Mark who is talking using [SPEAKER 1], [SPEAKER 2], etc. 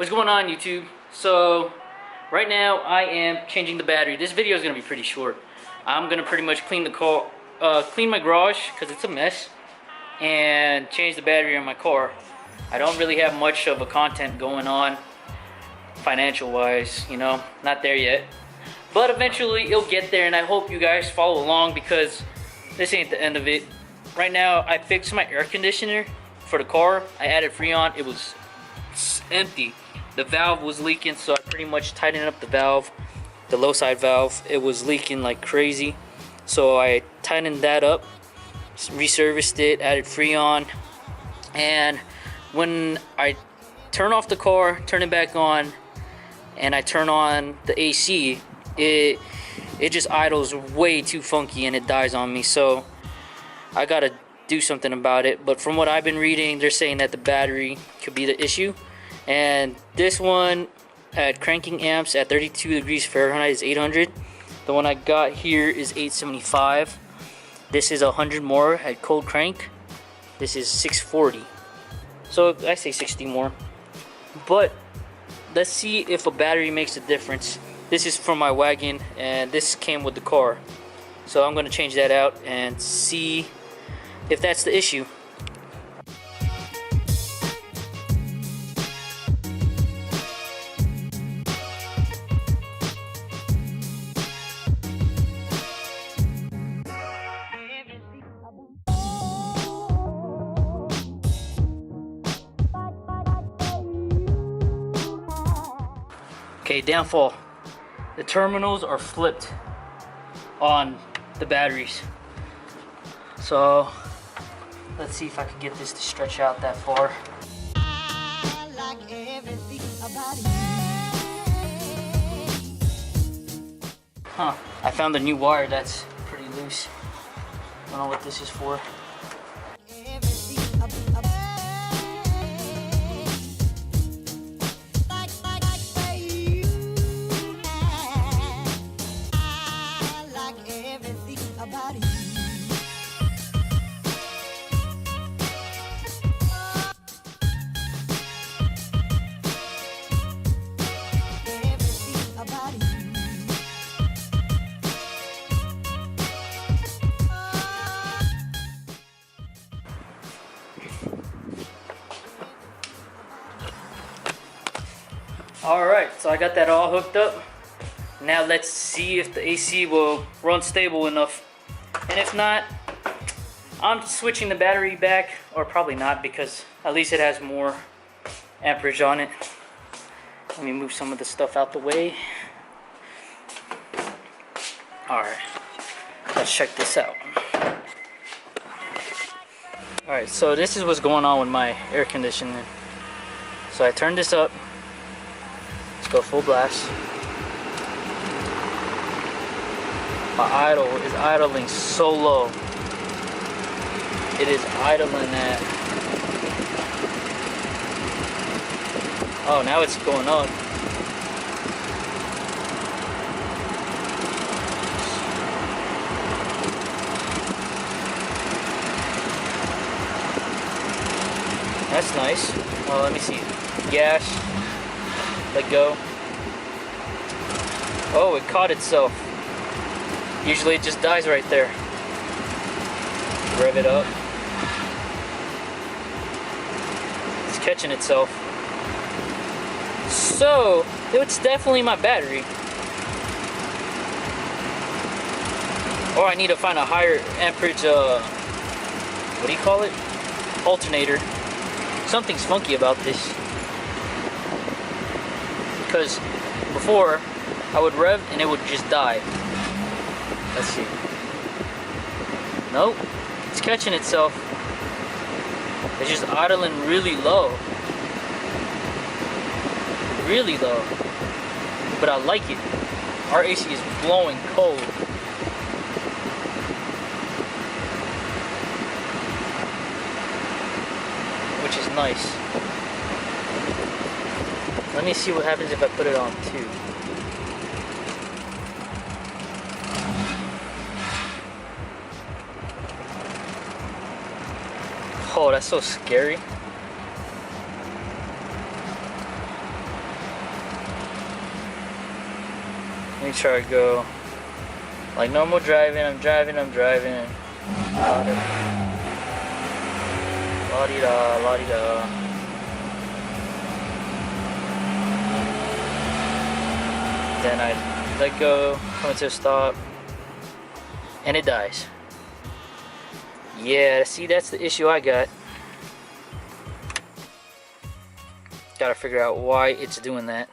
[SPEAKER 1] What's going on, YouTube? So right now I am changing the battery. This video is gonna be pretty short. I'm gonna pretty much clean the car, clean my garage because it's a mess, and change the battery on my car. I don't really have much of a content going on financial wise, you know, not there yet. But eventually it'll get there, and I hope you guys follow along because this ain't the end of it. Right now I fixed my air conditioner for the car. I added Freon. It was empty. The valve was leaking, so I pretty much tightened up the valve, the low side valve. It was leaking like crazy, so I tightened that up, reserviced it, added Freon, and when I turn off the car, turn it back on, and I turn on the AC, it just idles way too funky and it dies on me. So I gotta do something about it. But from what I've been reading, they're saying that the battery could be the issue. And this one at cranking amps at 32 degrees Fahrenheit is 800. The one I got here is 875. This is 100 more at cold crank. This is 640. So I say 60 more. But let's see if a battery makes a difference. This is from my wagon, and this came with the car. So I'm gonna change that out and see if that's the issue. Okay, downfall. The terminals are flipped on the batteries. So let's see if I can get this to stretch out that far. Huh, I found a new wire that's pretty loose. I don't know what this is for. Alright, so I got that all hooked up. Now let's see if the AC will run stable enough. And if not, I'm switching the battery back, or probably not, because at least it has more amperage on it. Let me move some of the stuff out the way. Alright, let's check this out. Alright, so this is what's going on with my air conditioner. So I turned this up. Go full blast. My idle is idling so low. It is idling at, oh, now it's going up. That's nice. Well, let me see. Gas. Let go. Oh, it caught itself. Usually it just dies right there. Rev it up. It's catching itself. So, it's definitely my battery. Or I need to find a higher amperage, what do you call it? Alternator. Something's funky about this. Because before I would rev and it would just die. Let's see. Nope, it's catching itself. It's just idling really low. Really low. But I like it. Our AC is blowing cold. Which is nice. Let me see what happens if I put it on 2. Oh, that's so scary. me try to go like normal driving. I'm driving. La-di-da, la-di-da. Then I let go, come to a stop, and it dies. Yeah, see, that's the issue I got. Gotta figure out why it's doing that.